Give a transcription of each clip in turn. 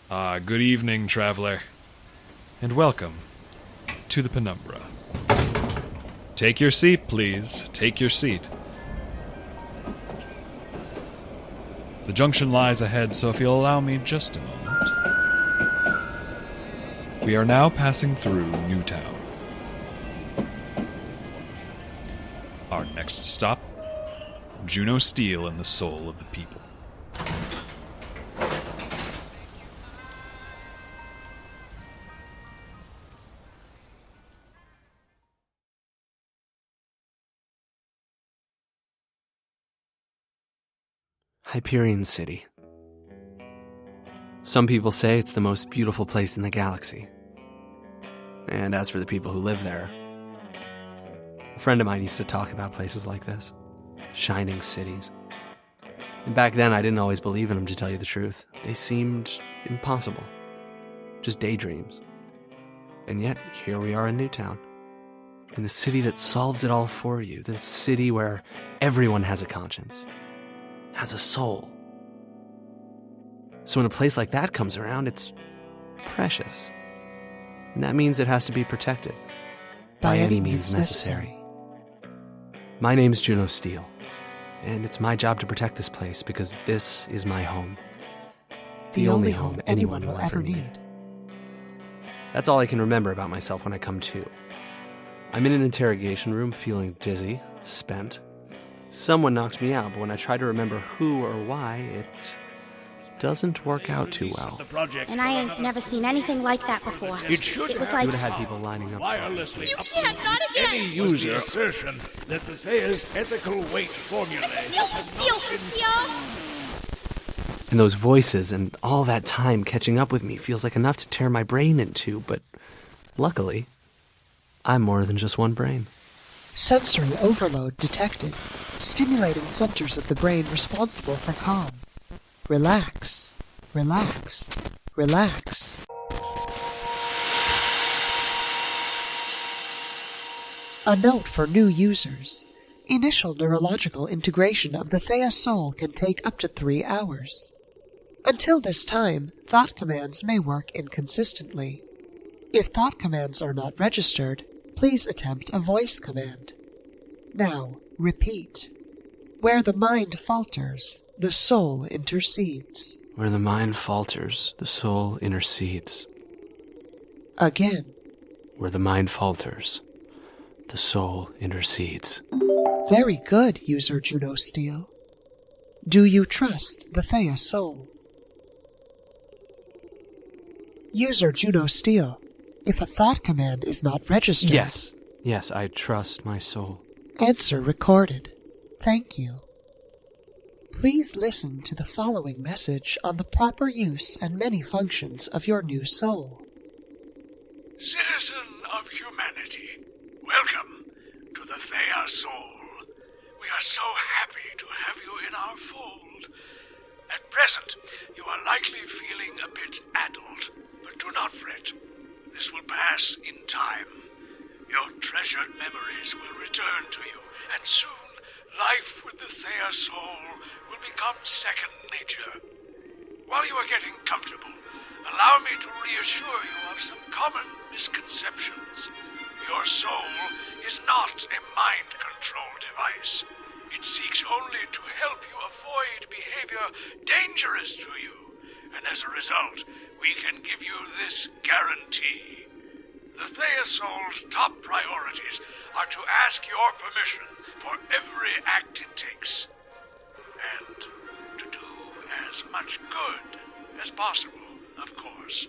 Good evening, traveler, and welcome to the Penumbra. Take your seat, please. Take your seat. The junction lies ahead, so if you'll allow me just a moment. We are now passing through Newtown. Our next stop, Juno Steel and the soul of the people. Hyperion City. Some people say it's the most beautiful place in the galaxy. And as for the people who live there, a friend of mine used to talk about places like this. Shining cities. And back then I didn't always believe in them, to tell you the truth. They seemed impossible. Just daydreams. And yet, here we are in Newtown. In the city that solves it all for you. The city where everyone has a conscience. Has a soul. So when a place like that comes around, it's precious. And that means it has to be protected. By any means necessary. My name's Juno Steel. And it's my job to protect this place because this is my home. The only home anyone will ever need. That's all I can remember about myself when I come to. I'm in an interrogation room feeling dizzy, spent. Someone knocks me out, but when I try to remember who or why, it doesn't work out too well. And I ain't never seen anything like that before. It was like... You would have had people lining up. You can't, not again! Any user assertion that the Thea's ethical weight formulae... This is Steel, Cynthia! And those voices and all that time catching up with me feels like enough to tear my brain in two, but luckily, I'm more than just one brain. Sensory overload detected, stimulating centers of the brain responsible for calm. Relax, relax, relax. A note for new users. Initial neurological integration of the Thea soul can take up to 3 hours. Until this time, thought commands may work inconsistently. If thought commands are not registered, please attempt a voice command. Now, repeat. Where the mind falters, the soul intercedes. Where the mind falters, the soul intercedes. Again. Where the mind falters, the soul intercedes. Very good, user Juno Steel. Do you trust the Thea soul? User Juno Steel, if a thought command is not registered... Yes, I trust my soul. Answer recorded. Thank you. Please listen to the following message on the proper use and many functions of your new soul. Citizen of humanity, welcome to the Thea soul. We are so happy to have you in our fold. At present, you are likely feeling a bit addled, but do not fret. This will pass in time. Your treasured memories will return to you, and soon life with the Thea soul will become second nature. While you are getting comfortable, allow me to reassure you of some common misconceptions. Your soul is not a mind control device. It seeks only to help you avoid behavior dangerous to you, and as a result, we can give you this guarantee. The Thea soul's top priorities are to ask your permission for every act it takes, and to do as much good as possible, of course.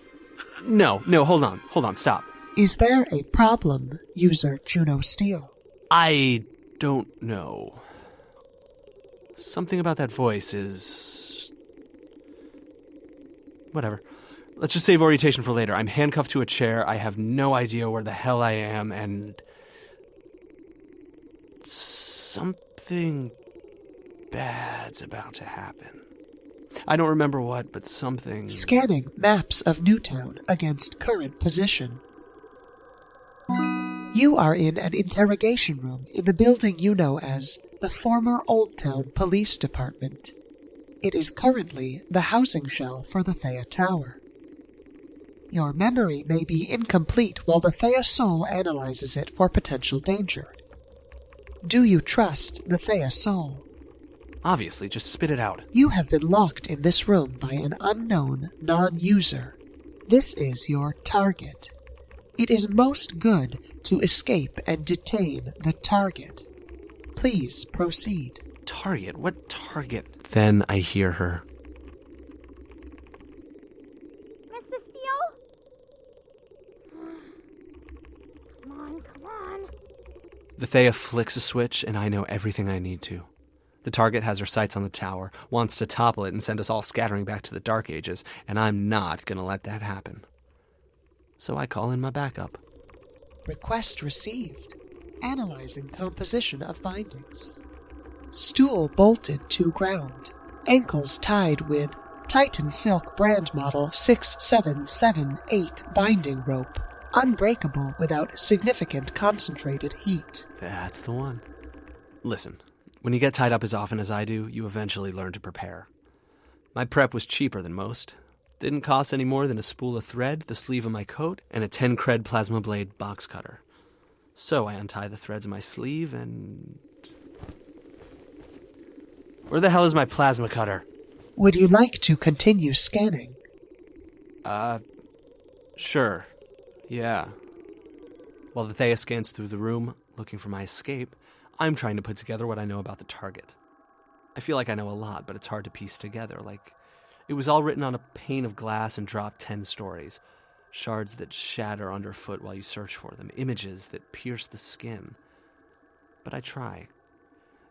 No, hold on, stop. Is there a problem, user Juno Steel? I don't know. Something about that voice is... Whatever. Let's just save orientation for later. I'm handcuffed to a chair, I have no idea where the hell I am, and... something bad's about to happen. I don't remember what, but something... Scanning maps of Newtown against current position. You are in an interrogation room in the building you know as the former Old Town Police Department. It is currently the housing shell for the Thea Tower. Your memory may be incomplete while the Thea Soul analyzes it for potential danger. Do you trust the Thea Soul? Obviously, just spit it out. You have been locked in this room by an unknown non-user. This is your target. It is most good to escape and detain the target. Please proceed. Target? What target? Then I hear her. Mr. Steel? Come on. The Thea flicks a switch, and I know everything I need to. The target has her sights on the tower, wants to topple it and send us all scattering back to the Dark Ages, and I'm not going to let that happen. So I call in my backup. Request received. Analyzing composition of bindings. Stool bolted to ground. Ankles tied with Titan Silk brand model 6778 binding rope. Unbreakable without significant concentrated heat. That's the one. Listen, when you get tied up as often as I do, you eventually learn to prepare. My prep was cheaper than most. Didn't cost any more than a spool of thread, the sleeve of my coat, and a 10 cred plasma blade box cutter. So I untie the threads of my sleeve and... Where the hell is my plasma cutter? Would you like to continue scanning? Sure. Yeah. While the Thea scans through the room, looking for my escape, I'm trying to put together what I know about the target. I feel like I know a lot, but it's hard to piece together, like it was all written on a pane of glass and dropped 10 stories. Shards that shatter underfoot while you search for them. Images that pierce the skin. But I try.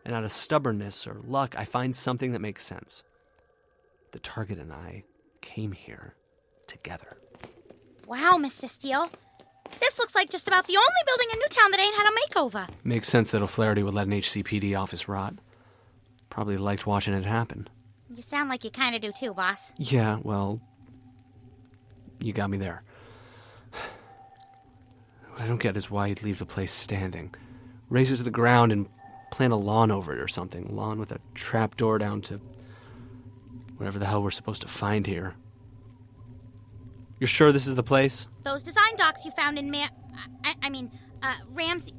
And out of stubbornness or luck, I find something that makes sense. The target and I came here together. Wow, Mr. Steel. This looks like just about the only building in Newtown that ain't had a makeover. Makes sense that O'Flaherty would let an HCPD office rot. Probably liked watching it happen. You sound like you kind of do too, boss. Yeah, well, you got me there. What I don't get is why he'd leave the place standing. Raise it to the ground and plant a lawn over it or something. Lawn with a trapdoor down to whatever the hell we're supposed to find here. You're sure this is the place? Those design docs you found in Ramsey...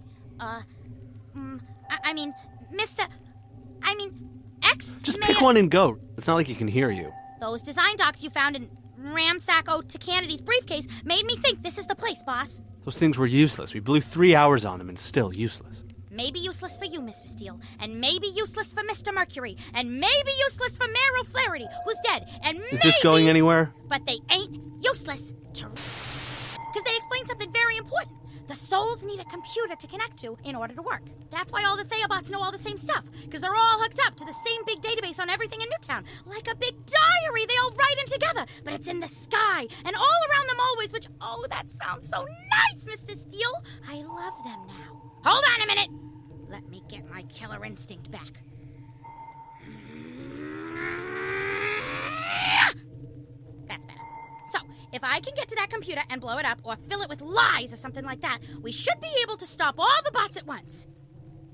Just pick one and go. It's not like he can hear you. Those design docs you found in Ramsack O. Kennedy's briefcase made me think this is the place, boss. Those things were useless. We blew 3 hours on them and still useless. Maybe useless for you, Mr. Steel, and maybe useless for Mr. Mercury, and maybe useless for Mayor O'Flaherty, who's dead, and maybe... Is this going anywhere? But they ain't useless to... Because they explain something very important. The souls need a computer to connect to in order to work. That's why all the Theobots know all the same stuff, because they're all hooked up to the same big database on everything in Newtown. Like a big diary, they all write in together, but it's in the sky, and all around them always, which, oh, that sounds so nice, Mr. Steel. I love them now. Hold on a minute. Let me get my killer instinct back. That's better. So, if I can get to that computer and blow it up or fill it with lies or something like that, we should be able to stop all the bots at once.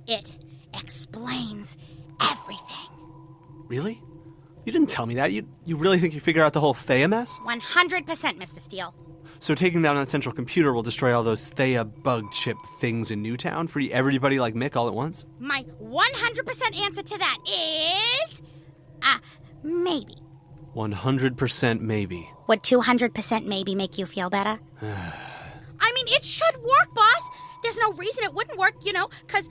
It explains everything. Really? You didn't tell me that. You really think you figured out the whole Thea mess? 100%, Mr. Steel. So taking down that central computer will destroy all those Thea bug chip things in Newtown? Free everybody like Mick all at once? My 100% answer to that is... maybe. 100% maybe. Would 200% maybe make you feel better? I mean, it should work, boss. There's no reason it wouldn't work, because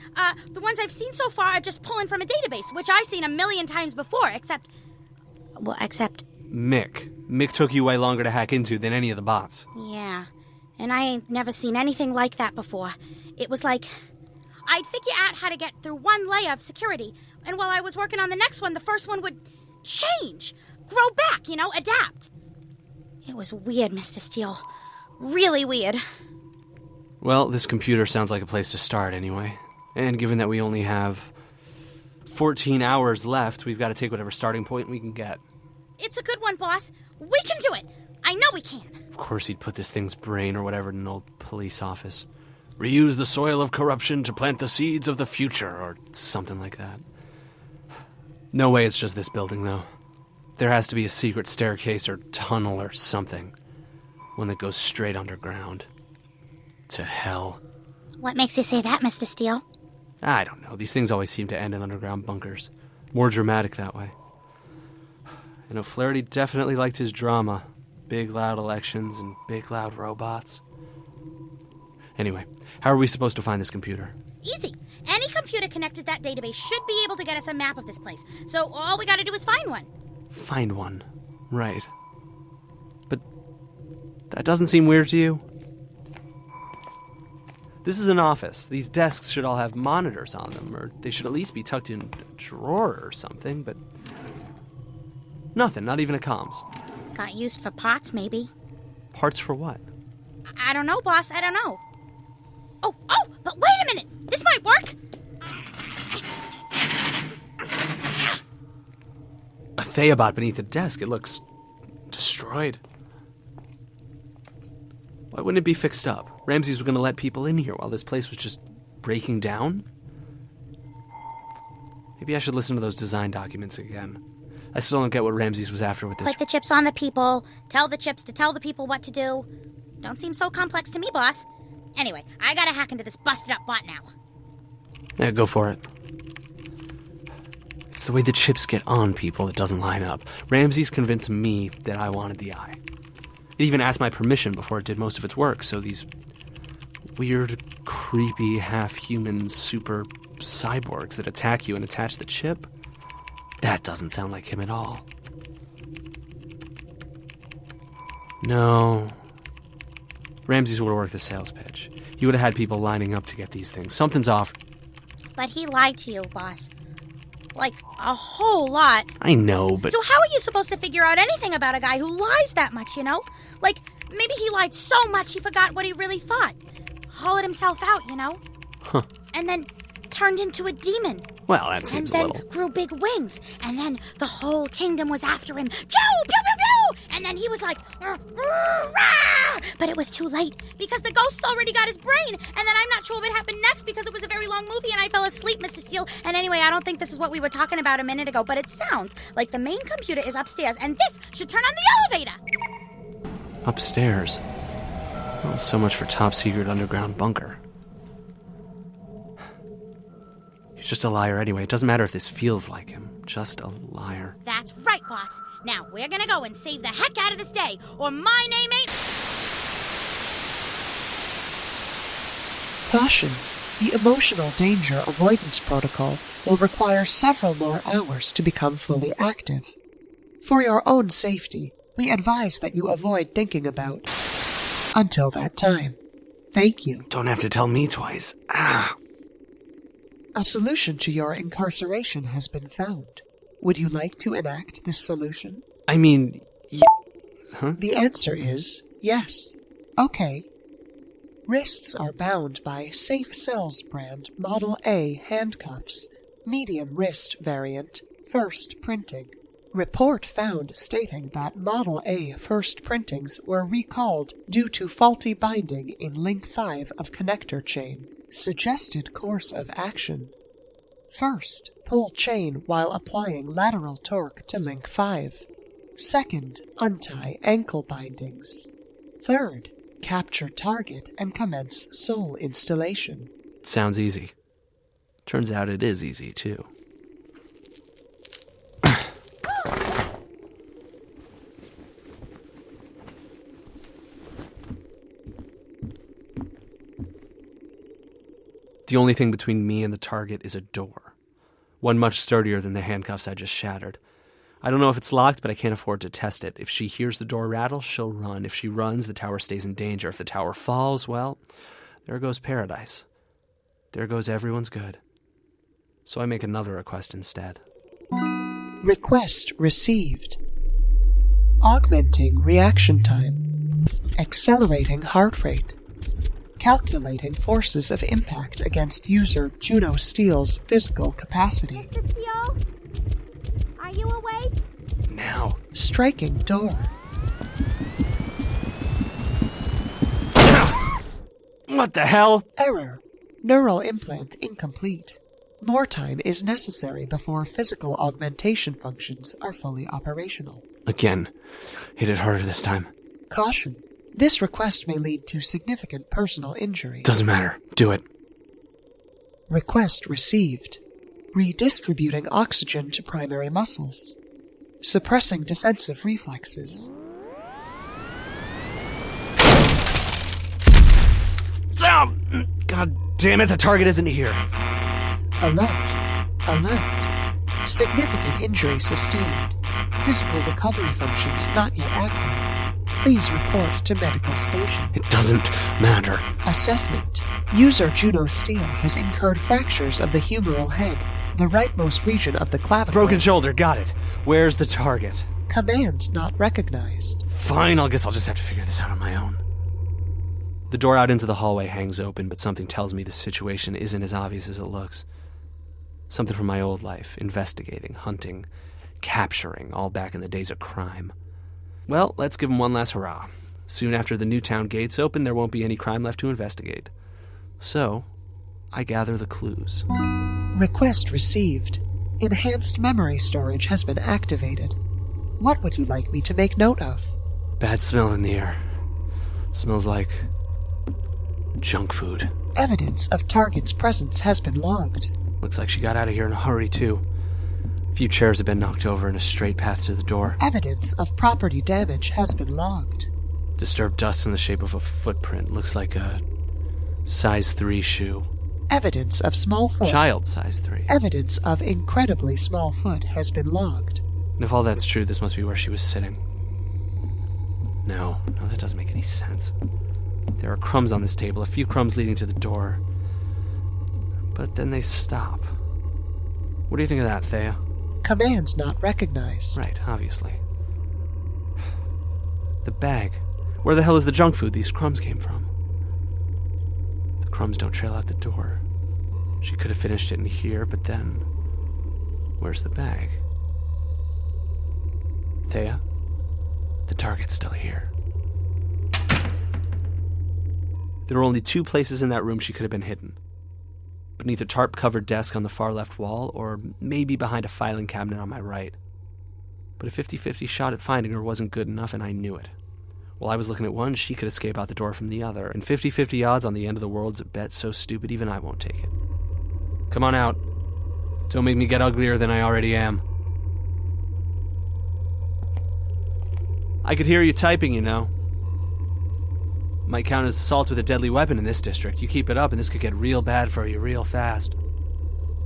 the ones I've seen so far are just pulling from a database, which I've seen 1,000,000 times before, except... Mick. Mick took you way longer to hack into than any of the bots. Yeah, and I ain't never seen anything like that before. It was like... I'd figure out how to get through one layer of security, and while I was working on the next one, the first one would change, grow back, adapt. It was weird, Mr. Steel. Really weird. Well, this computer sounds like a place to start anyway. And given that we only have 14 hours left, we've got to take whatever starting point we can get. It's a good one, boss. We can do it. I know we can. Of course he'd put this thing's brain or whatever in an old police office. Reuse the soil of corruption to plant the seeds of the future, or something like that. No way it's just this building, though. There has to be a secret staircase or tunnel or something. One that goes straight underground. To hell. What makes you say that, Mr. Steel? I don't know. These things always seem to end in underground bunkers. More dramatic that way. I know Flaherty definitely liked his drama. Big, loud elections and big, loud robots. Anyway, how are we supposed to find this computer? Easy. Any computer connected to that database should be able to get us a map of this place. So all we gotta do is find one. Find one. Right. But that doesn't seem weird to you? This is an office. These desks should all have monitors on them, or they should at least be tucked in a drawer or something, but nothing, not even a comms. Got used for parts, maybe. Parts for what? I don't know, boss. I don't know. Oh, but wait a minute. This might work. A Theobot beneath the desk. It looks destroyed. Why wouldn't it be fixed up? Ramses was going to let people in here while this place was just breaking down? Maybe I should listen to those design documents again. I still don't get what Ramses was after with this. Put the chips on the people. Tell the chips to tell the people what to do. Don't seem so complex to me, boss. Anyway, I gotta hack into this busted-up bot now. Yeah, go for it. It's the way the chips get on people that doesn't line up. Ramses convinced me that I wanted the eye. It even asked my permission before it did most of its work, so these weird, creepy, half-human super cyborgs that attack you and attach the chip, that doesn't sound like him at all. No. Ramses would have worked the sales pitch. He would have had people lining up to get these things. Something's off. But he lied to you, boss. Like, a whole lot. I know, but... So how are you supposed to figure out anything about a guy who lies that much, you know? Like, maybe he lied so much he forgot what he really thought. Hollowed himself out, you know? Huh. And then turned into a demon. Well, that seems a little. little... And then grew big wings. And then the whole kingdom was after him. Pew, pew, pew, pew! And then he was like, rah! But it was too late because the ghosts already got his brain. And then I'm not sure what happened next because it was a very long movie and I fell asleep, Mr. Steel. And anyway, I don't think this is what we were talking about a minute ago, but it sounds like the main computer is upstairs and this should turn on the elevator. Upstairs? Well, so much for top secret underground bunker. He's just a liar anyway. It doesn't matter if this feels like him. Just a liar. That's right, boss. Now, we're gonna go and save the heck out of this day, or my name ain't... Caution. The emotional danger avoidance protocol will require several more hours to become fully active. For your own safety, we advise that you avoid thinking about until that time. Thank you. Don't have to tell me twice. A solution to your incarceration has been found. Would you like to enact this solution? I mean... Huh? The answer is yes. Okay. Wrists are bound by Safe Cells brand Model A handcuffs. Medium wrist variant. First printing. Report found stating that Model A first printings were recalled due to faulty binding in link 5 of connector chain. Suggested course of action. First, pull chain while applying lateral torque to link 5. Second, untie ankle bindings. Third, capture target and commence soul installation. Sounds easy. Turns out it is easy, too. The only thing between me and the target is a door. One much sturdier than the handcuffs I just shattered. I don't know if it's locked, but I can't afford to test it. If she hears the door rattle, she'll run. If she runs, the tower stays in danger. If the tower falls, well, there goes paradise. There goes everyone's good. So I make another request instead. Request received. Augmenting reaction time. Accelerating heart rate. Calculating forces of impact against user Juno Steel's physical capacity. Mr. Steel? Are you awake? Now. Striking door. What the hell? Error. Neural implant incomplete. More time is necessary before physical augmentation functions are fully operational. Again. Hit it harder this time. Caution. This request may lead to significant personal injury. Doesn't matter. Do it. Request received. Redistributing oxygen to primary muscles. Suppressing defensive reflexes. God damn it, the target isn't here. Alert. Alert. Significant injury sustained. Physical recovery functions not yet active. Please report to medical station. It doesn't matter. Assessment. User Juno Steel has incurred fractures of the humeral head, the rightmost region of the clavicle. Broken shoulder, got it. Where's the target? Command not recognized. Fine, I guess I'll just have to figure this out on my own. The door out into the hallway hangs open, but something tells me the situation isn't as obvious as it looks. Something from my old life, investigating, hunting, capturing, all back in the days of crime. Well, let's give them one last hurrah. Soon after the new town gates open, there won't be any crime left to investigate. So, I gather the clues. Request received. Enhanced memory storage has been activated. What would you like me to make note of? Bad smell in the air. Smells like junk food. Evidence of target's presence has been logged. Looks like she got out of here in a hurry, too. A few chairs have been knocked over and a straight path to the door. Evidence of property damage has been logged. Disturbed dust in the shape of a footprint. Looks like a size 3 shoe. Evidence of small foot. Child size 3. Evidence of incredibly small foot has been logged. And if all that's true, this must be where she was sitting. No, that doesn't make any sense. There are crumbs on this table, a few crumbs leading to the door. But then they stop. What do you think of that, Thea? Command not recognized. Right, obviously. The bag. Where the hell is the junk food these crumbs came from? The crumbs don't trail out the door. She could have finished it in here, but then... where's the bag? Thea? The target's still here. There were only 2 places in that room she could have been hidden. Beneath a tarp-covered desk on the far left wall, or maybe behind a filing cabinet on my right. But a 50-50 shot at finding her wasn't good enough, and I knew it. While I was looking at one, she could escape out the door from the other, and 50-50 odds on the end of the world's a bet so stupid even I won't take it. Come on out. Don't make me get uglier than I already am. I could hear you typing, you know. Might count as assault with a deadly weapon in this district. You keep it up and this could get real bad for you real fast.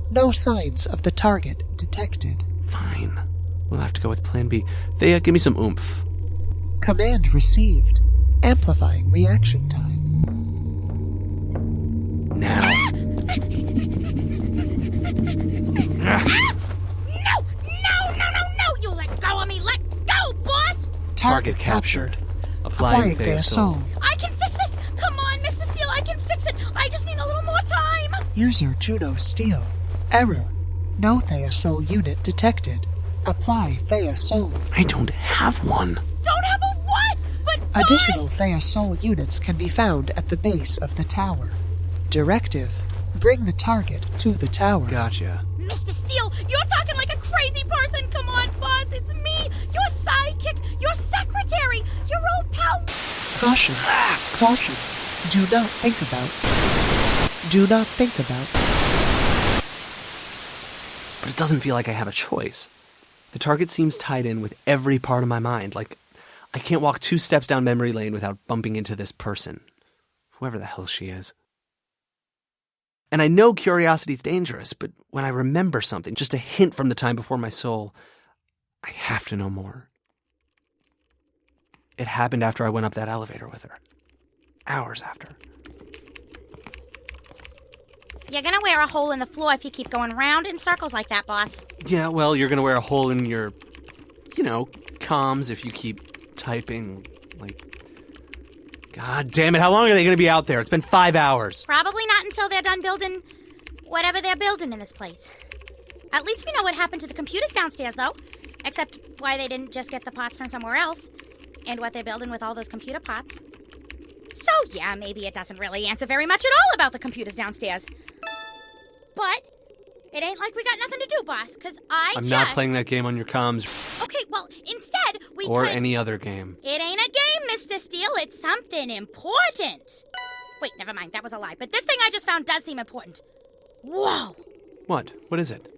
No signs of the target detected. Fine. We'll have to go with plan B. Thea, give me some oomph. Command received. Amplifying reaction time. Now. No! You let go of me! Let go, boss! Target captured. Applying Thea's soul. I can fix this! Come on, Mr. Steel, I can fix it! I just need a little more time! User Juno Steel. Error. No Thea Soul unit detected. Apply Thea Soul. I don't have one. Don't have a what? But boss! Additional Thea Soul units can be found at the base of the tower. Directive. Bring the target to the tower. Gotcha. Mr. Steel, you're talking like a crazy person! Come on, boss, it's me! Your sidekick, your secretary, your old pal... Caution. Caution. Do not think about. Do not think about. But it doesn't feel like I have a choice. The target seems tied in with every part of my mind. Like, I can't walk 2 steps down memory lane without bumping into this person. Whoever the hell she is. And I know curiosity's dangerous, but when I remember something, just a hint from the time before my soul, I have to know more. It happened after I went up that elevator with her. Hours after. You're gonna wear a hole in the floor if you keep going round in circles like that, boss. Yeah, well, you're gonna wear a hole in your, comms if you keep typing, God damn it, how long are they gonna be out there? It's been 5 hours. Probably not until they're done building whatever they're building in this place. At least we know what happened to the computers downstairs, though. Except why they didn't just get the parts from somewhere else. And what they're building with all those computer parts. So yeah, maybe it doesn't really answer very much at all about the computers downstairs. But It ain't like we got nothing to do, boss, because I'm not playing that game on your comms. Okay, well, instead, we Or could... any other game. It ain't a game, Mr. Steele. It's something important. Wait, never mind. That was a lie. But this thing I just found does seem important. Whoa. What? What is it?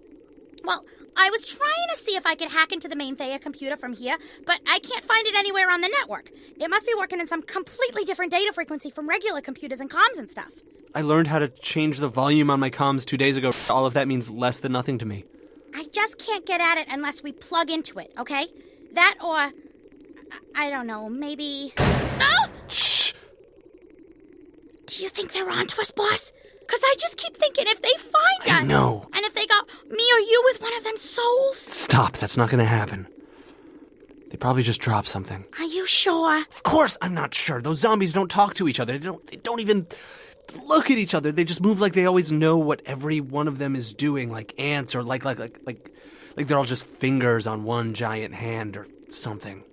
Well, I was trying to see if I could hack into the main Thea computer from here, but I can't find it anywhere on the network. It must be working in some completely different data frequency from regular computers and comms and stuff. I learned how to change the volume on my comms 2 days ago. All of that means less than nothing to me. I just can't get at it unless we plug into it, okay? That or... I don't know, maybe... Oh! Shh! Do you think they're onto us, boss? Because I just keep thinking if they find us... I know. And if they got me or you with one of them souls... Stop, that's not gonna happen. They probably just dropped something. Are you sure? Of course I'm not sure. Those zombies don't talk to each other. They don't even look at each other. They just move like they always know what every one of them is doing, like ants, or like they're all just fingers on one giant hand or something.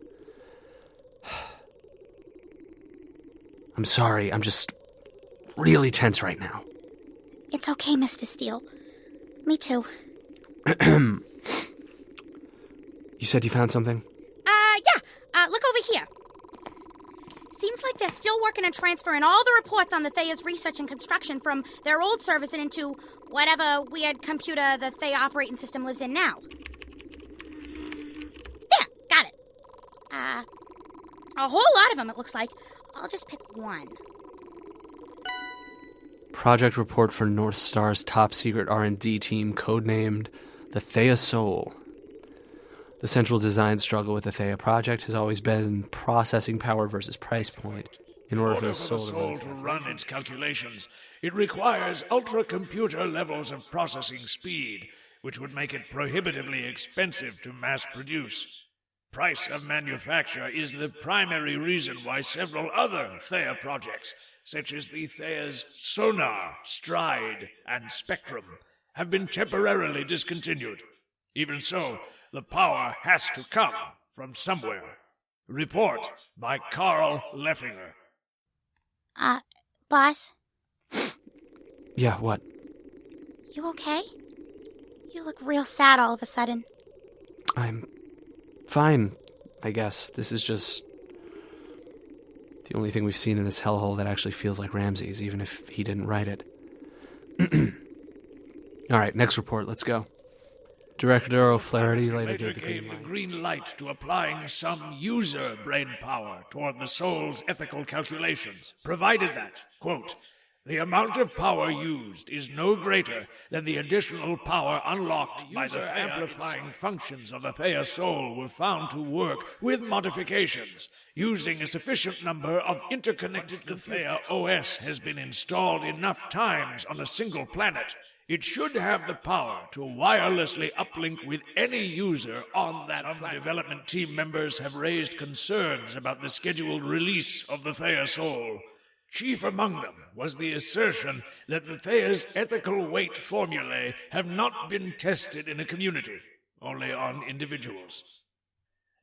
I'm sorry, I'm just really tense right now. It's okay, Mr. Steele. Me too. You said you found something? Yeah. Look over here. Seems like they're still working on transferring all the reports on the Thea's research and construction from their old service and into whatever weird computer the Thea operating system lives in now. There, got it. A whole lot of them, it looks like. I'll just pick one. Project report for North Star's top secret R&D team, codenamed the Thea Soul. The central design struggle with the Thea project has always been processing power versus price point. In order for the soul to run its calculations, it requires ultra-computer levels of processing speed, which would make it prohibitively expensive to mass produce. Price of manufacture is the primary reason why several other Thea projects, such as the Thea's Sonar, Stride, and Spectrum, have been temporarily discontinued. Even so, the power has to come from somewhere. Report by Carl Leffinger. Boss? Yeah, what? You okay? You look real sad all of a sudden. I'm fine, I guess. This is just the only thing we've seen in this hellhole that actually feels like Ramsey's, even if he didn't write it. All right, next report. Let's go. Director O'Flaherty later gave the green light. To applying some user brain power toward the soul's ethical calculations, provided that, quote, the amount of power used is no greater than the additional power unlocked by the amplifying functions of the Thea soul were found to work with modifications. Using a sufficient number of interconnected the Thea OS has been installed enough times on a single planet. It should have the power to wirelessly uplink with any user on that planet. Development team members have raised concerns about the scheduled release of the Thea soul. Chief among them was the assertion that the Thea's ethical weight formulae have not been tested in a community, only on individuals.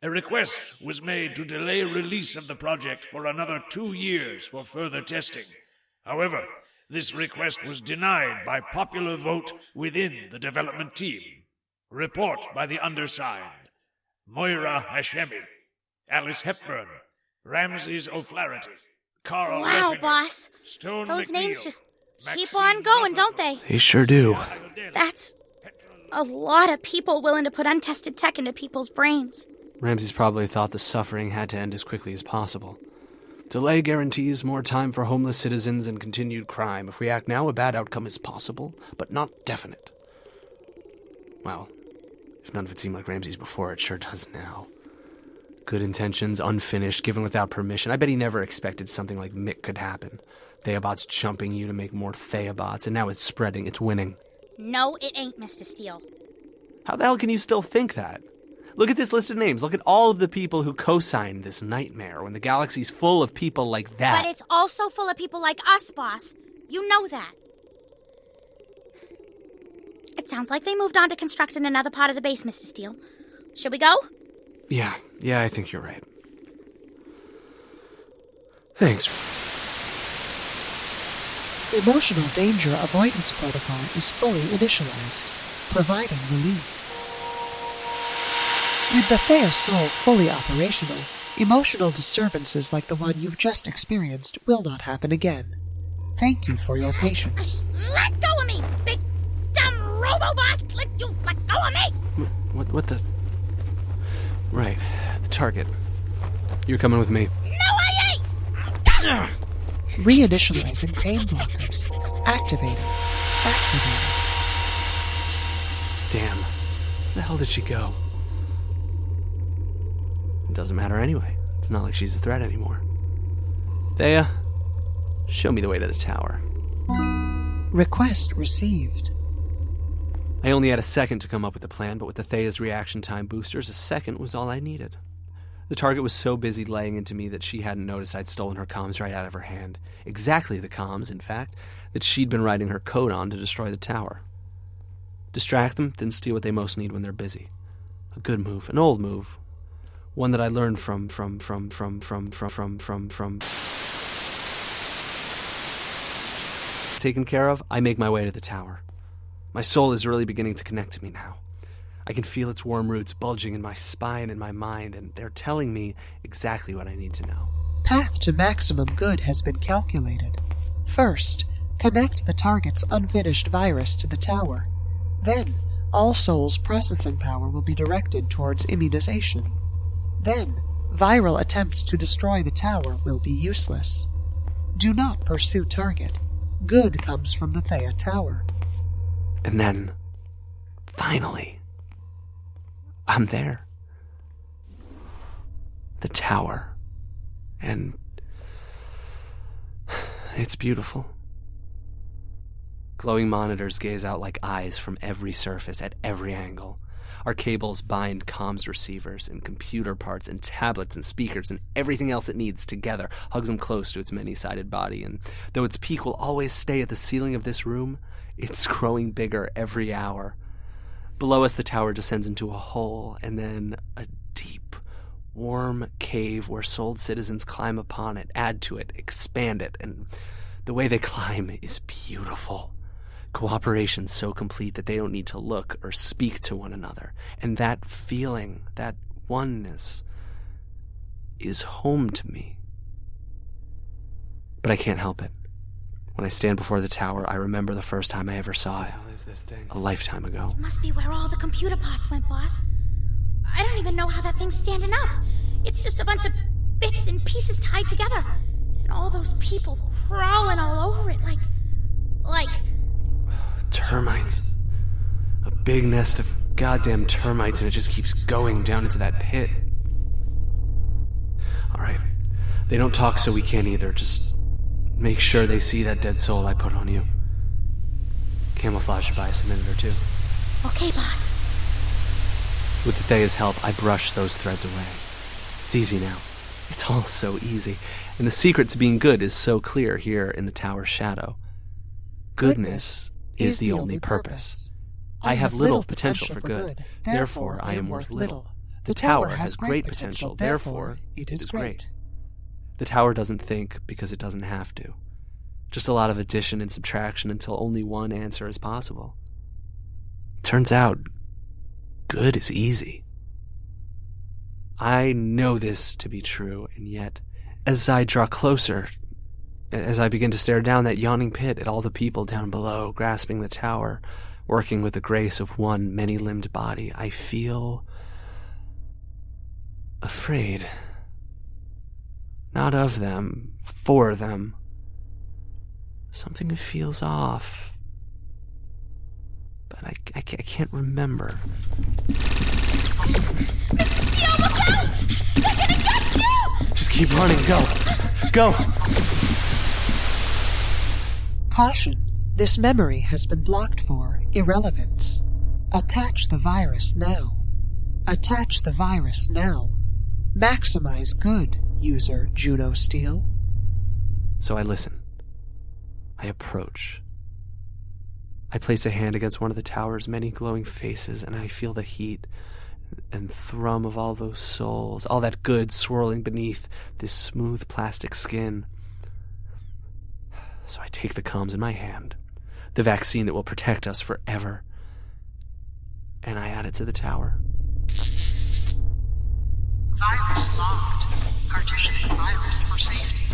A request was made to delay release of the project for another 2 years for further testing. However, this request was denied by popular vote within the development team. Report by the undersigned: Moira Hashemi, Alice Hepburn, Ramses O'Flaherty, Carl Wow, Leffinger, boss. Stone Those McNeil, names just keep Maxine on going, Rutherford, don't they? They sure do. That's a lot of people willing to put untested tech into people's brains. Ramsey's probably thought the suffering had to end as quickly as possible. Delay guarantees more time for homeless citizens and continued crime. If we act now, a bad outcome is possible, but not definite. Well, if none of it seemed like Ramsey's before, it sure does now. Good intentions, unfinished, given without permission. I bet he never expected something like Mick could happen. Theabots jumping you to make more Theabots, and now it's spreading, it's winning. No, it ain't, Mr. Steele. How the hell can you still think that? Look at this list of names. Look at all of the people who co-signed this nightmare when the galaxy's full of people like that. But it's also full of people like us, boss. You know that. It sounds like they moved on to constructing another part of the base, Mr. Steele. Should we go? Yeah, I think you're right. Thanks. Emotional danger avoidance protocol is fully initialized. providing relief. With the Thea Soul fully operational, emotional disturbances like the one you've just experienced will not happen again. Thank you for your patience. Let go of me, big dumb robo-boss! Let go of me! What the... Right, the target. You're coming with me. No, I ain't! Reinitializing pain blockers. Activating. Damn. Where the hell did she go? It doesn't matter anyway. It's not like she's a threat anymore. Thea, show me the way to the tower. Request received. I only had a second to come up with the plan, but with the Thea's reaction time boosters, a second was all I needed. The target was so busy laying into me that she hadn't noticed I'd stolen her comms right out of her hand. Exactly the comms, in fact, that she'd been writing her code on to destroy the tower. Distract them, then steal what they most need when they're busy. A good move, an old move. One that I learned from. Taken care of, I make my way to the tower. My soul is really beginning to connect to me now. I can feel its warm roots bulging in my spine and my mind, and they're telling me exactly what I need to know. Path to maximum good has been calculated. First, connect the target's unfinished virus to the tower. Then, all Soul's processing power will be directed towards immunization. Then, viral attempts to destroy the tower will be useless. Do not pursue target. Good comes from the Thea Tower. And then, finally, I'm there. The tower. And it's beautiful. Glowing monitors gaze out like eyes from every surface at every angle. Our cables bind comms receivers and computer parts and tablets and speakers and everything else it needs together, hugs them close to its many-sided body, and though its peak will always stay at the ceiling of this room, it's growing bigger every hour. Below us, the tower descends into a hole, and then a deep, warm cave where souled citizens climb upon it, add to it, expand it, and the way they climb is beautiful. Cooperation so complete that they don't need to look or speak to one another. And that feeling, that oneness, is home to me. But I can't help it. When I stand before the tower, I remember the first time I ever saw it. What is this thing? A lifetime ago. It must be where all the computer parts went, boss. I don't even know how that thing's standing up. It's just a bunch of bits and pieces tied together. And all those people crawling all over it like... termites. A big nest of goddamn termites, and it just keeps going down into that pit. Alright. They don't talk, so we can't either. Just make sure they see that dead soul I put on you. Camouflage by us a minute or two. Okay, boss. With the Thea's help, I brush those threads away. It's easy now. It's all so easy. And the secret to being good is so clear here in the tower's shadow. Goodness is the only purpose. I have little potential for good, therefore I am worth little. The tower has great potential, therefore it is great. The tower doesn't think because it doesn't have to. Just a lot of addition and subtraction until only one answer is possible. Turns out, good is easy. I know this to be true, and yet, as I draw closer, as I begin to stare down that yawning pit at all the people down below, grasping the tower, working with the grace of one many-limbed body, I feel afraid. Not of them, for them. Something feels off. But I can't remember. Mr. Steel, look out! They're gonna get you! Just keep running, go! Go! Caution. This memory has been blocked for irrelevance. Attach the virus now. Attach the virus now. Maximize good, user Juno Steel. So I listen. I approach. I place a hand against one of the tower's many glowing faces, and I feel the heat and thrum of all those souls, all that good swirling beneath this smooth plastic skin. So I take the comms in my hand, the vaccine that will protect us forever. and I add it to the tower. Virus logged. Partitioning virus for safety.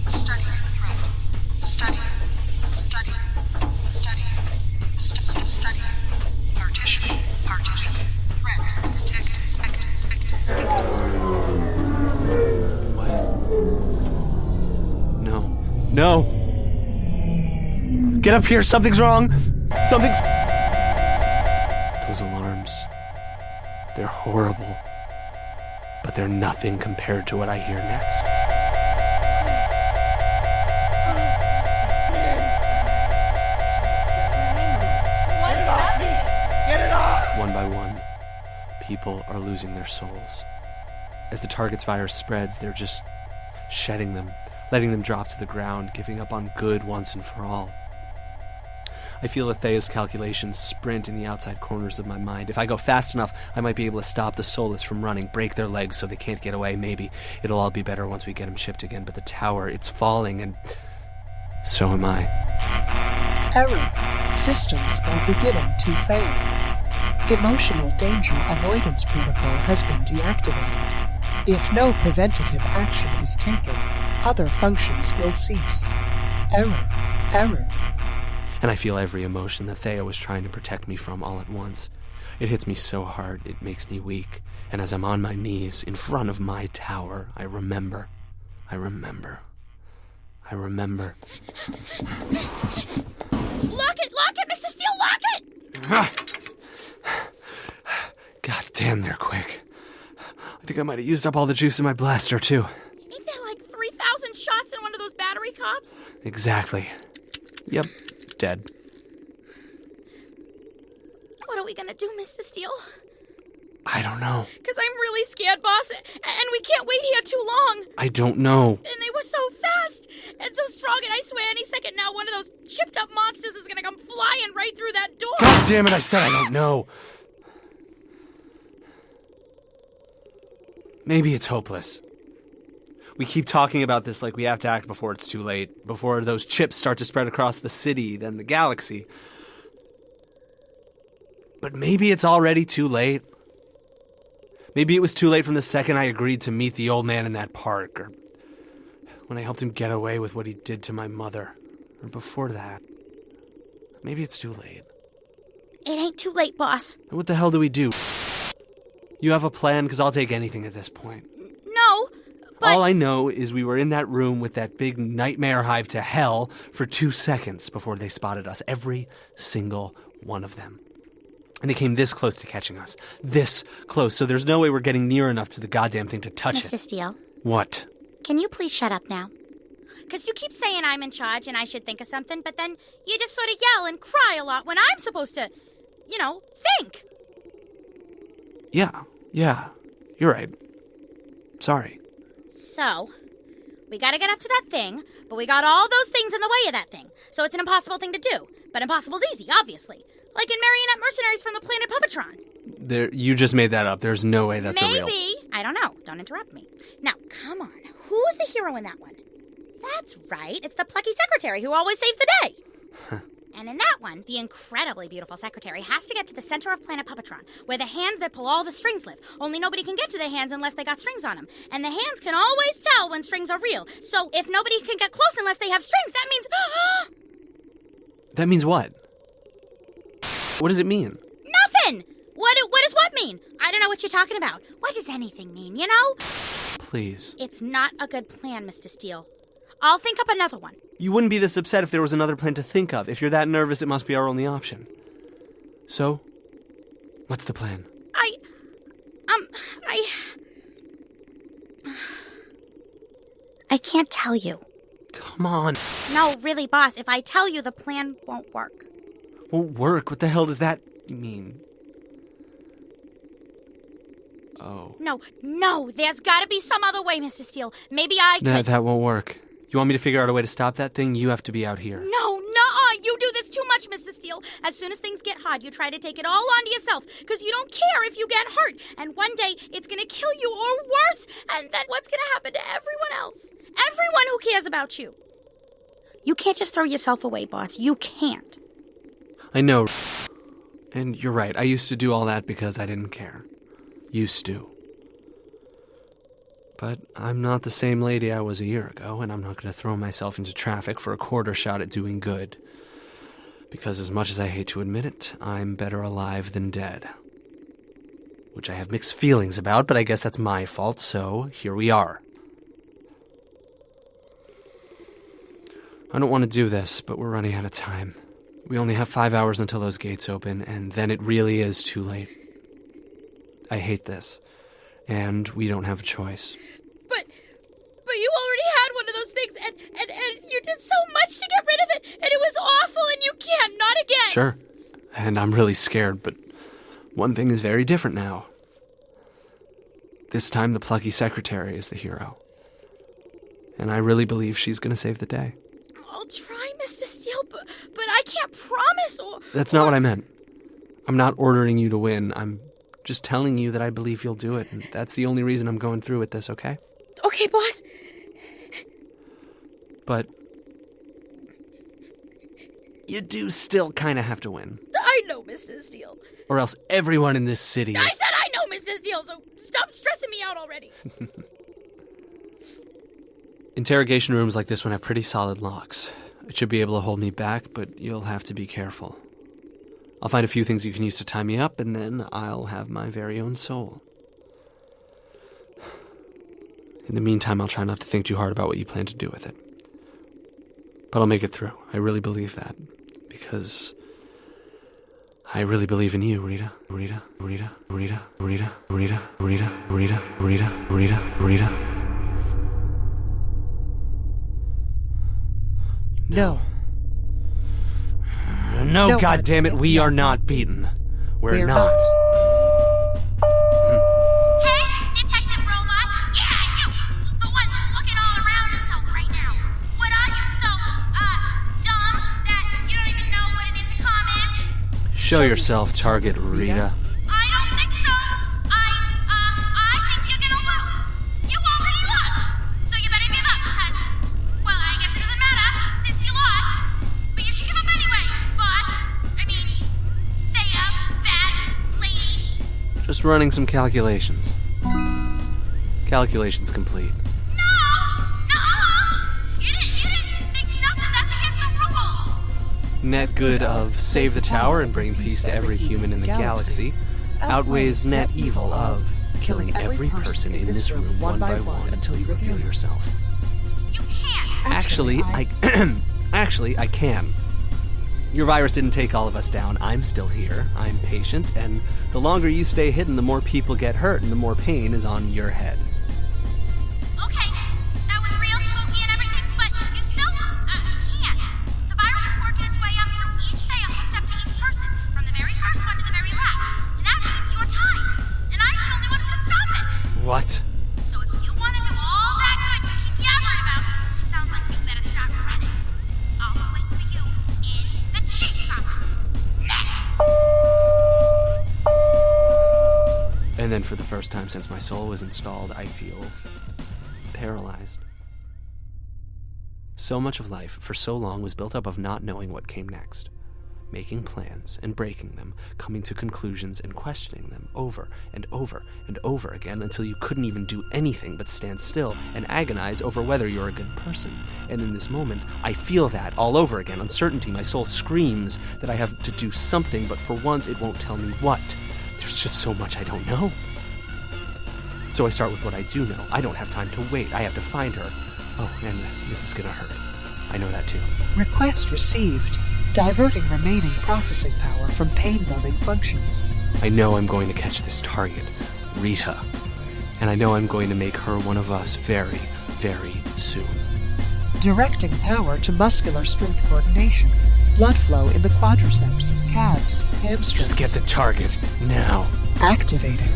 Studying threat. Studying. Studying. Partition. Threat detected. What? No. Get up here, something's wrong. Those alarms, they're horrible. But they're nothing compared to what I hear next. One by one, people are losing their souls. As the target's virus spreads, they're just shedding them, letting them drop to the ground, giving up on good once and for all. I feel Athea's calculations sprint in the outside corners of my mind. If I go fast enough, I might be able to stop the soulless from running, break their legs so they can't get away. Maybe it'll all be better once we get them shipped again. But the tower, it's falling, and so am I. Error. Systems are beginning to fail. Emotional danger avoidance protocol has been deactivated. If no preventative action is taken, other functions will cease. Error. And I feel every emotion that Thea was trying to protect me from all at once. It hits me so hard, it makes me weak. And as I'm on my knees in front of my tower, I remember. Lock it, Mr. Steel, lock it! God damn, they're quick. I think I might have used up all the juice in my blaster, too. Ain't there like 3,000 shots in one of those battery cots? Exactly. Yep, dead. What are we gonna do, Mr. Steel? I don't know. Because I'm really scared, boss, and we can't wait here too long. I don't know. And they were so fast and so strong, and I swear any second now one of those chipped-up monsters is gonna come flying right through that door. God damn it, I said I don't know. Maybe it's hopeless. We keep talking about this like we have to act before it's too late, before those chips start to spread across the city, then the galaxy. But maybe it's already too late. Maybe it was too late from the second I agreed to meet the old man in that park, or when I helped him get away with what he did to my mother, or before that. Maybe it's too late. It ain't too late, boss. What the hell do we do? You have a plan? Because I'll take anything at this point. No, but... All I know is we were in that room with that big nightmare hive to hell for 2 seconds before they spotted us. Every single one of them. And they came this close to catching us. This close. So there's no way we're getting near enough to the goddamn thing to touch Mr. it. Steele. What? Can you please shut up now? Because you keep saying I'm in charge and I should think of something, but then you just sort of yell and cry a lot when I'm supposed to, think. Yeah. You're right. Sorry. So, we gotta get up to that thing, but we got all those things in the way of that thing. So it's an impossible thing to do. But impossible's easy, obviously. Like in Marionette Mercenaries from the planet Puppetron. You just made that up. There's no way that's a real... Maybe. I don't know. Don't interrupt me. Now, come on. Who's the hero in that one? That's right. It's the plucky secretary who always saves the day. And in that one, the incredibly beautiful secretary has to get to the center of planet Puppetron, where the hands that pull all the strings live. Only nobody can get to the hands unless they got strings on them. And the hands can always tell when strings are real. So if nobody can get close unless they have strings, that means... That means what? What does it mean? Nothing! What does what mean? I don't know what you're talking about. What does anything mean, you know? Please. It's not a good plan, Mr. Steele. I'll think up another one. You wouldn't be this upset if there was another plan to think of. If you're that nervous, it must be our only option. So, what's the plan? I can't tell you. Come on. No, really, boss, if I tell you, the plan won't work. Won't work? What the hell does that mean? Oh. No, there's gotta be some other way, Mr. Steele. Maybe I could... That won't work. You want me to figure out a way to stop that thing? You have to be out here. No, you do this too much, Mr. Steele. As soon as things get hard, you try to take it all onto yourself, because you don't care if you get hurt. And one day, it's gonna kill you, or worse. And then what's gonna happen to everyone else? Everyone who cares about you. You can't just throw yourself away, boss. You can't. I know. And you're right, I used to do all that because I didn't care. Used to. But I'm not the same lady I was a year ago, and I'm not going to throw myself into traffic for a quarter shot at doing good. Because as much as I hate to admit it, I'm better alive than dead. Which I have mixed feelings about, but I guess that's my fault, so here we are. I don't want to do this, but we're running out of time. We only have 5 hours until those gates open, and then it really is too late. I hate this, and we don't have a choice. But you already had one of those things, and you did so much to get rid of it, and it was awful, and you can't, not again! Sure, and I'm really scared, but one thing is very different now. This time the plucky secretary is the hero. And I really believe she's going to save the day. I'll try, Mr. Steele, but I can't promise or... That's not what I meant. I'm not ordering you to win. I'm just telling you that I believe you'll do it, and that's the only reason I'm going through with this, okay? Okay, boss. But you do still kind of have to win. I know, Mr. Steele. Or else everyone in this city is... I said I know, Mr. Steele, so stop stressing me out already. Interrogation rooms like this one have pretty solid locks. It should be able to hold me back, but you'll have to be careful. I'll find a few things you can use to tie me up, and then I'll have my very own soul. In the meantime, I'll try not to think too hard about what you plan to do with it. But I'll make it through. I really believe that. Because I really believe in you, Rita. Rita, Rita, Rita, Rita, Rita, Rita, Rita, Rita, Rita, Rita. No. No, goddammit, we are not beaten. We're not. Hey, Detective Robot. Yeah, you. The one looking all around himself right now. What are you so, dumb that you don't even know what an intercom is? Show yourself, target, Rita. I don't think so. I think you're gonna lose. You already lost. So you better give up, because, well, I guess it doesn't matter, since you lost. But you should give up anyway, boss. I mean, Thea, bad lady. Just running some calculations. Calculations complete. No! You didn't think nothing. That's against the rules. Net good of save the tower and bring peace to every human in the galaxy outweighs net evil of killing every person in this room one by one until you reveal yourself. You can't. Actually, I can. Your virus didn't take all of us down. I'm still here. I'm patient, and the longer you stay hidden, the more people get hurt and the more pain is on your head. Okay, that was real spooky and everything, but you still, can't. The virus is working its way up through each Thea hooked up to each person, from the very first one to the very last. And that means you're timed. And I'm the only one who can stop it. What? So if you want to do all that good you keep yammering about, it sounds like you better start running. I'll be waiting for you in the chief's office. Now! And then for the first time since my soul was installed, I feel paralyzed. So much of life for so long was built up of not knowing what came next. Making plans and breaking them, coming to conclusions and questioning them over and over and over again until you couldn't even do anything but stand still and agonize over whether you're a good person. And in this moment, I feel that all over again. Uncertainty, my soul screams that I have to do something, but for once it won't tell me what. There's just so much I don't know. So I start with what I do know. I don't have time to wait. I have to find her. Oh, and this is gonna hurt. I know that too. Request received. Diverting remaining processing power from pain-numbing functions. I know I'm going to catch this target, Rita. And I know I'm going to make her one of us very, very soon. Directing power to muscular strength coordination. Blood flow in the quadriceps, calves, hamstrings. Just get the target, now. Activating.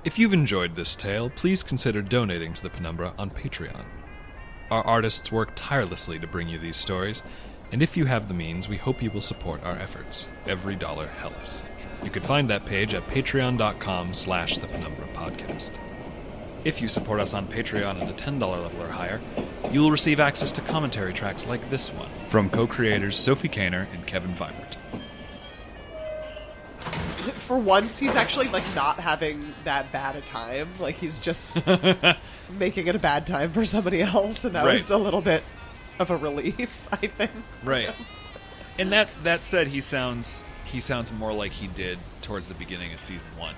If you've enjoyed this tale, please consider donating to the Penumbra on Patreon. Our artists work tirelessly to bring you these stories, and if you have the means, we hope you will support our efforts. Every dollar helps. You can find that page at patreon.com/The Penumbra Podcast. If you support us on Patreon at the $10 level or higher, you will receive access to commentary tracks like this one from co-creators Sophie Kaner and Kevin Vibert. For once, he's actually, not having that bad a time. He's just making it a bad time for somebody else, and that was a little bit of a relief, I think. Right. And that said, he sounds more like he did towards the beginning of season 1.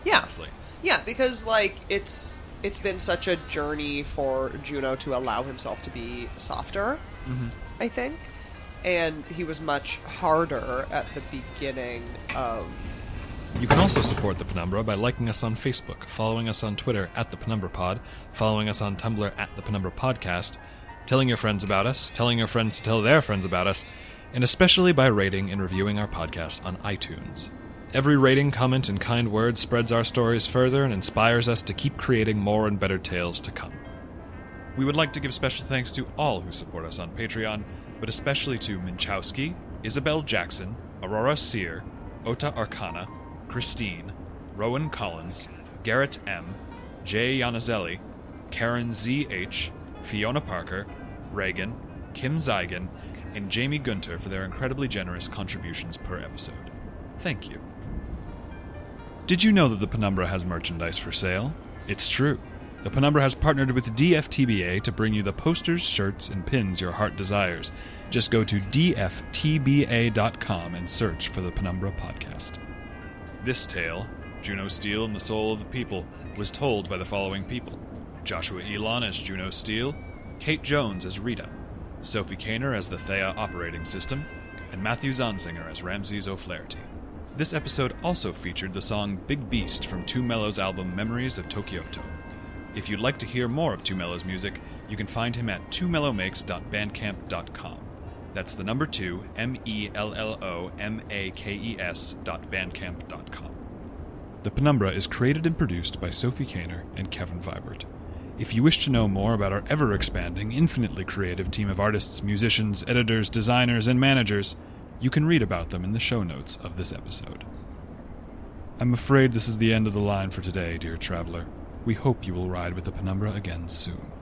Yeah. Honestly. Yeah, because, it's been such a journey for Juno to allow himself to be softer, I think. And he was much harder at the beginning of... You can also support the Penumbra by liking us on Facebook, following us on Twitter at the Penumbra Pod, following us on Tumblr at the Penumbra Podcast, telling your friends about us, telling your friends to tell their friends about us, and especially by rating and reviewing our podcast on iTunes. Every rating, comment, and kind word spreads our stories further and inspires us to keep creating more and better tales to come. We would like to give special thanks to all who support us on Patreon, but especially to Minchowski, Isabel Jackson, Aurora Sear, Ota Arcana, Christine, Rowan Collins, Garrett M., Jay Yanazelli, Karen Z.H., Fiona Parker, Reagan, Kim Zygan, and Jamie Gunter for their incredibly generous contributions per episode. Thank you. Did you know that the Penumbra has merchandise for sale? It's true. The Penumbra has partnered with DFTBA to bring you the posters, shirts, and pins your heart desires. Just go to dftba.com and search for the Penumbra Podcast. This tale, Juno Steel and the Soul of the People, was told by the following people: Joshua Elon as Juno Steel, Kate Jones as Rita, Sophie Kaner as the Thea Operating System, and Matthew Zonzinger as Ramses O'Flaherty. This episode also featured the song Big Beast from Two Mello's album Memories of Tokyoto. If you'd like to hear more of Two Mello's music, you can find him at twomellowmakes.bandcamp.com. That's the number 2, MELLOMAKES.bandcamp.com. The Penumbra is created and produced by Sophie Kaner and Kevin Vibert. If you wish to know more about our ever-expanding, infinitely creative team of artists, musicians, editors, designers, and managers, you can read about them in the show notes of this episode. I'm afraid this is the end of the line for today, dear traveler. We hope you will ride with the Penumbra again soon.